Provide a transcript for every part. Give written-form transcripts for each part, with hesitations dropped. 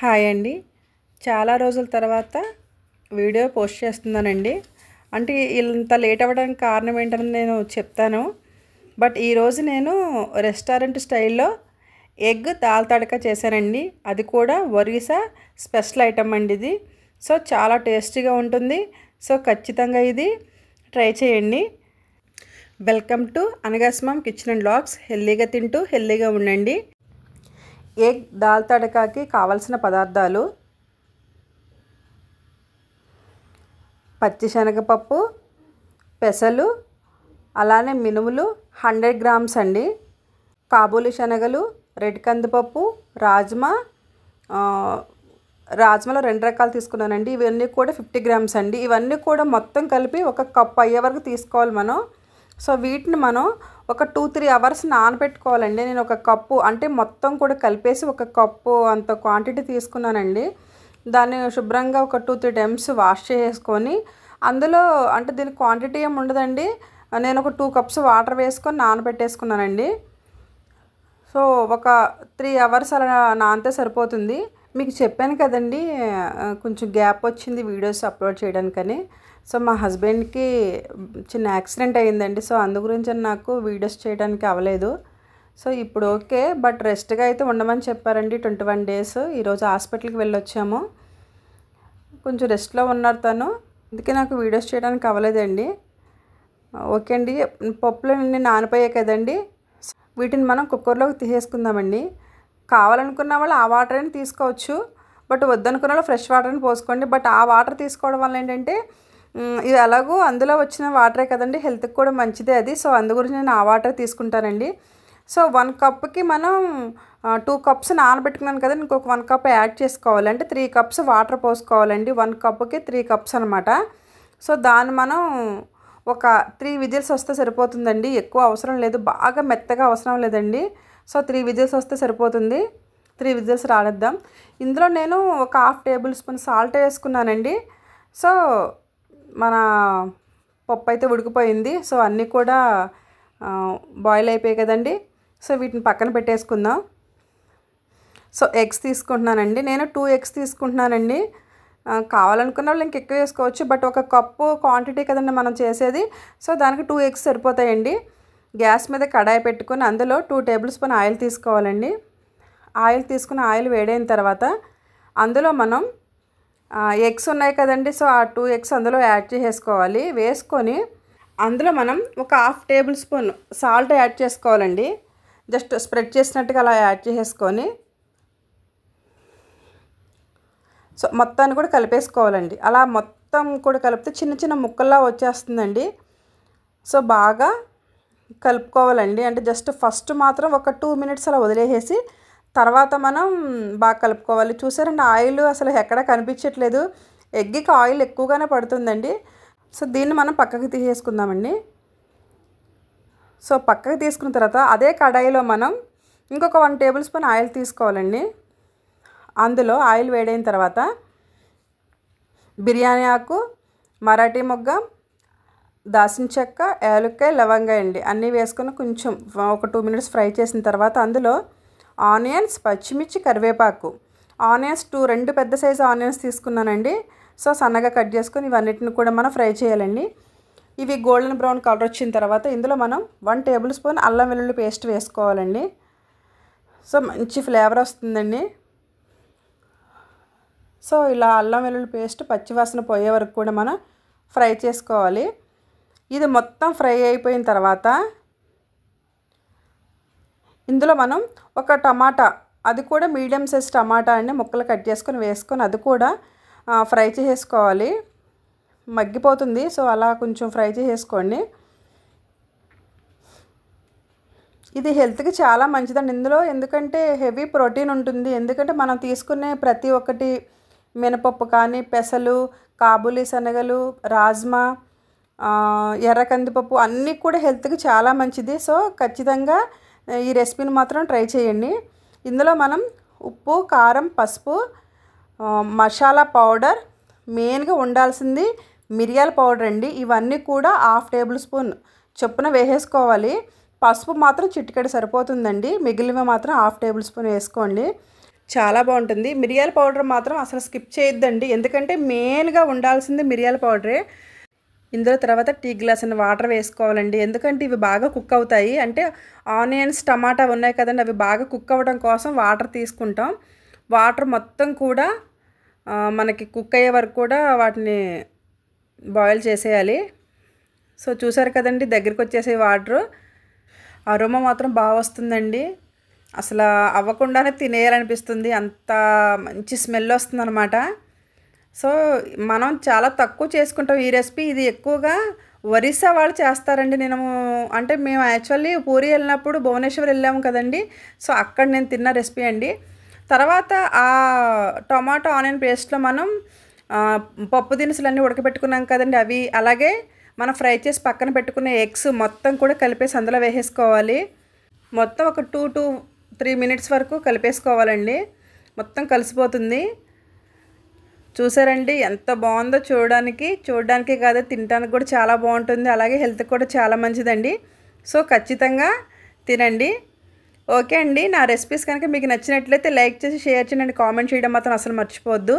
Hi అండి. చాలా రోజుల తర్వాత వీడియో పోస్ట్ చేస్తున్నానండి. అంటే ఇంత లేట్ అవ్వడానికి కారణం ఏంటని నేను చెప్తాను. బట్ ఈరోజు నేను రెస్టారెంట్ స్టైల్లో ఎగ్ దాల్ తడక చేశానండి. అది కూడా ఒరిస్సా స్పెషల్ ఐటమ్ అండి ఇది. సో చాలా టేస్టీగా ఉంటుంది. సో ఖచ్చితంగా ఇది ట్రై చేయండి. Welcome to Anaga's mom kitchen and vlogs. హెల్దీగా తింటూ హెల్దీగా ఉండండి. ఎగ్ దాల్ తడకాకి కావాల్సిన పదార్థాలు: పచ్చిశనగపప్పు, పెసలు, అలానే మినుములు 100 గ్రామ్స్ అండి, కాబూలి శనగలు, రెడ్ కందిపప్పు, రాజ్మాలో 2 రకాలు తీసుకున్నానండి. ఇవన్నీ కూడా 50 గ్రామ్స్ అండి. ఇవన్నీ కూడా మొత్తం కలిపి ఒక కప్ అయ్యే వరకు తీసుకోవాలి మనం. సో వీటిని మనం ఒక 2-3 అవర్స్ నానబెట్టుకోవాలండి. నేను ఒక కప్పు అంటే మొత్తం కూడా కలిపేసి ఒక కప్పు అంత క్వాంటిటీ తీసుకున్నానండి. దాన్ని శుభ్రంగా ఒక 2-3 టైమ్స్ వాష్ చేసుకొని, అందులో అంటే దీని క్వాంటిటీ ఏమి ఉండదండి. నేను ఒక 2 కప్స్ వాటర్ వేసుకొని నానబెట్టేసుకున్నానండి. సో ఒక 3 అవర్స్ అలా నానితే సరిపోతుంది. మీకు చెప్పాను కదండి, కొంచెం గ్యాప్ వచ్చింది వీడియోస్ అప్లోడ్ చేయడానికని. సో మా హస్బెండ్కి చిన్న యాక్సిడెంట్ అయ్యిందండి. సో అందు గురించి నాకు వీడియోస్ చేయడానికి అవ్వలేదు. సో ఇప్పుడు ఓకే, బట్ రెస్ట్గా అయితే ఉండమని చెప్పారండి 21 డేస్. ఈరోజు హాస్పిటల్కి వెళ్ళొచ్చాము. కొంచెం రెస్ట్లో ఉన్నారు తను, అందుకే నాకు వీడియోస్ చేయడానికి అవ్వలేదండి. ఓకే అండి. పప్పులు అన్నీ నానిపోయాయి కదండి, వీటిని మనం కుక్కర్లోకి తీసేసుకుందామండి. కావాలనుకున్న వాళ్ళు ఆ వాటర్ అయినా తీసుకోవచ్చు, బట్ వద్దనుకున్న వాళ్ళు ఫ్రెష్ వాటర్ని పోసుకోండి. బట్ ఆ వాటర్ తీసుకోవడం వల్ల ఏంటంటే ఇది ఎలాగో అందులో వచ్చిన వాటరే కదండి, హెల్త్కి కూడా మంచిదే అది. సో అందు గురించి నేను ఆ వాటర్ తీసుకుంటానండి. సో 1 కప్కి మనం 2 కప్స్ నానబెట్టుకున్నాను కదండి, ఇంకొక 1 కప్ యాడ్ చేసుకోవాలి. అంటే 3 కప్స్ వాటర్ పోసుకోవాలండి. 1 కప్కి 3 కప్స్ అనమాట. సో దాన్ని మనం ఒక 3 విజిల్స్ వస్తే సరిపోతుందండి. ఎక్కువ అవసరం లేదు, బాగా మెత్తగా అవసరం లేదండి. సో 3 విజిల్స్ వస్తే సరిపోతుంది. 3 విజిల్స్ రానిద్దాం. ఇందులో నేను ఒక 1/2 టేబుల్ స్పూన్ సాల్ట్ వేసుకున్నానండి. సో మన పప్పు అయితే ఉడికిపోయింది. సో అన్నీ కూడా బాయిల్ అయిపోయాయి కదండి. సో వీటిని పక్కన పెట్టేసుకుందాం. సో ఎగ్స్ తీసుకుంటున్నానండి. నేను 2 ఎగ్స్ తీసుకుంటున్నానండి. కావాలనుకున్న వాళ్ళు ఇంకెక్కువ వేసుకోవచ్చు, బట్ ఒక కప్పు క్వాంటిటీ కదండి మనం చేసేది. సో దానికి 2 ఎగ్స్ సరిపోతాయండి. గ్యాస్ మీద కడాయి పెట్టుకుని అందులో 2 టేబుల్ స్పూన్ ఆయిల్ తీసుకోవాలండి. ఆయిల్ తీసుకుని ఆయిల్ వేడైన తర్వాత అందులో మనం ఎగ్స్ ఉన్నాయి కదండి, సో ఆ 2 ఎగ్స్ అందులో యాడ్ చేసేసుకోవాలి. వేసుకొని అందులో మనం ఒక 1/2 టేబుల్ స్పూన్ సాల్ట్ యాడ్ చేసుకోవాలండి. జస్ట్ స్ప్రెడ్ చేసినట్టుగా అలా యాడ్ చేసేసుకొని సో మొత్తాన్ని కూడా కలిపేసుకోవాలండి. అలా మొత్తం కూడా కలిపితే చిన్న చిన్న ముక్కల్లా వచ్చేస్తుందండి. సో బాగా కలుపుకోవాలండి. అంటే జస్ట్ ఫస్ట్ మాత్రం ఒక 2 మినిట్స్ అలా వదిలేసేసి తర్వాత మనం బాగా కలుపుకోవాలి. చూసారండి, ఆయిల్ అసలు ఎక్కడా కనిపించట్లేదు. ఎగ్కి ఆయిల్ ఎక్కువగానే పడుతుందండి. సో దీన్ని మనం పక్కకి తీసేసుకుందామండి. సో పక్కకి తీసుకున్న తర్వాత అదే కడాయిలో మనం ఇంకొక 1 టేబుల్ స్పూన్ ఆయిల్ తీసుకోవాలండి. అందులో ఆయిల్ వేడైన తర్వాత బిర్యానీ ఆకు, మరాఠీ మొగ్గ, దాల్చిన చెక్క, యాలక్కాయ, లవంగాయ అండి అన్నీ వేసుకొని కొంచెం ఒక 2 మినిట్స్ ఫ్రై చేసిన తర్వాత అందులో ఆనియన్స్, పచ్చిమిర్చి, కరివేపాకు. ఆనియన్స్ 2 పెద్ద సైజు ఆనియన్స్ తీసుకున్నానండి. సో సన్నగా కట్ చేసుకొని ఇవన్నిటిని కూడా మనం ఫ్రై చేయాలండి. ఇవి గోల్డెన్ బ్రౌన్ కలర్ వచ్చిన తర్వాత ఇందులో మనం 1 టేబుల్ స్పూన్ అల్లం వెల్లుల్లి పేస్ట్ వేసుకోవాలండి. సో మంచి ఫ్లేవర్ వస్తుందండి. సో ఇలా అల్లం వెల్లుల్లి పేస్ట్ పచ్చివాసన పోయే వరకు కూడా మనం ఫ్రై చేసుకోవాలి. ఇది మొత్తం ఫ్రై అయిపోయిన తర్వాత ఇందులో మనం ఒక టమాటా, అది కూడా మీడియం సైజ్ టమాటా అండి, ముక్కలు కట్ చేసుకొని వేసుకొని అది కూడా ఫ్రై చేసేసుకోవాలి. మగ్గిపోతుంది, సో అలా కొంచెం ఫ్రై చేసేసుకోండి. ఇది హెల్త్కి చాలా మంచిదండి ఇందులో, ఎందుకంటే హెవీ ప్రోటీన్ ఉంటుంది. ఎందుకంటే మనం తీసుకునే ప్రతి ఒక్కటి మినపప్పు కానీ, పెసలు, కాబూలి శనగలు, రాజ్మా, ఎర్ర కందిపప్పు అన్నీ కూడా హెల్త్కి చాలా మంచిది. సో ఖచ్చితంగా ఈ రెసిపీని మాత్రం ట్రై చేయండి. ఇందులో మనం ఉప్పు, కారం, పసుపు, మసాలా పౌడర్, మెయిన్గా ఉండాల్సింది మిరియాల పౌడర్ అండి. ఇవన్నీ కూడా 1/2 టేబుల్ స్పూన్ చొప్పున వేసేసుకోవాలి. పసుపు మాత్రం చిటికెడు సరిపోతుందండి, మిగిలినవి మాత్రం 1/2 టేబుల్ స్పూన్ వేసుకోండి. చాలా బాగుంటుంది. మిరియాల పౌడర్ మాత్రం అసలు స్కిప్ చేయొద్దండి, ఎందుకంటే మెయిన్గా ఉండాల్సింది మిరియాల పౌడరే. ఇందులో తర్వాత టీ గ్లాస్ అన్న వాటర్ వేసుకోవాలండి, ఎందుకంటే ఇవి బాగా కుక్ అవుతాయి. అంటే ఆనియన్స్ టమాటా ఉన్నాయి కదండి, అవి బాగా కుక్ అవ్వడం కోసం వాటర్ తీసుకుంటాం. వాటర్ మొత్తం కూడా మనకి కుక్ అయ్యే వరకు కూడా వాటిని బాయిల్ చేసేయాలి. సో చూసారు కదండి, దగ్గరికి వచ్చేసే వాటరు. అరోమా మాత్రం బాగా వస్తుందండి, అసలు అవ్వకుండానే తినేయాలనిపిస్తుంది, అంత మంచి స్మెల్ వస్తుంది అనమాట. సో మనం చాలా తక్కువ చేసుకుంటాం ఈ రెసిపీ. ఇది ఎక్కువగా ఒరిస్సా వాళ్ళు చేస్తారండి. అంటే మేము యాక్చువల్లీ పూరి వెళ్ళినప్పుడు భువనేశ్వర్ వెళ్ళాము కదండి, సో అక్కడ నేను తిన్న రెసిపీ అండి. తర్వాత ఆ టొమాటో ఆనియన్ పేస్ట్లో మనం పప్పు దినుసులన్నీ ఉడకబెట్టుకున్నాం కదండి, అవి అలాగే మనం ఫ్రై చేసి పక్కన పెట్టుకునే ఎగ్స్ మొత్తం కూడా కలిపేసి అందులో వేసేసుకోవాలి. మొత్తం ఒక 2 to 3 minutes వరకు కలిపేసుకోవాలండి, మొత్తం కలిసిపోతుంది. చూసారండి ఎంత బాగుందో, చూడడానికి కాదు తినడానికి కూడా చాలా బాగుంటుంది, అలాగే హెల్త్ కూడా చాలా మంచిదండి. సో ఖచ్చితంగా తినండి. ఓకే అండి, నా రెసిపీస్ కనుక మీకు నచ్చినట్లయితే లైక్ చేసి షేర్ చేయండి, కామెంట్ చేయడం మాత్రం అసలు మర్చిపోవద్దు.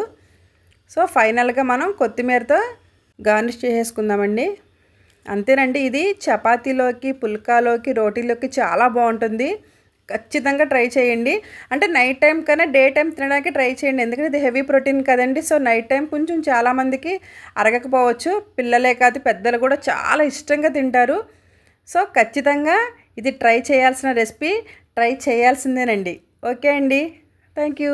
సో ఫైనల్గా మనం కొత్తిమీరతో గార్నిష్ చేసేసుకుందామండి. అంతేనండి, ఇది చపాతీలోకి, పుల్కాలోకి, రోటీలోకి చాలా బాగుంటుంది. ఖచ్చితంగా ట్రై చేయండి. అంటే నైట్ టైం కన్నా డే టైం తినడానికి ట్రై చేయండి, ఎందుకంటే ఇది హెవీ ప్రోటీన్ కదండి. సో నైట్ టైం కొంచెం చాలామందికి అరగకపోవచ్చు, పిల్లలే కాదు పెద్దలు కూడా చాలా ఇష్టంగా తింటారు. సో ఖచ్చితంగా ఇది ట్రై చేయాల్సిన రెసిపీ, ట్రై చేయాల్సిందేనండి. ఓకే అండి, థ్యాంక్ యూ.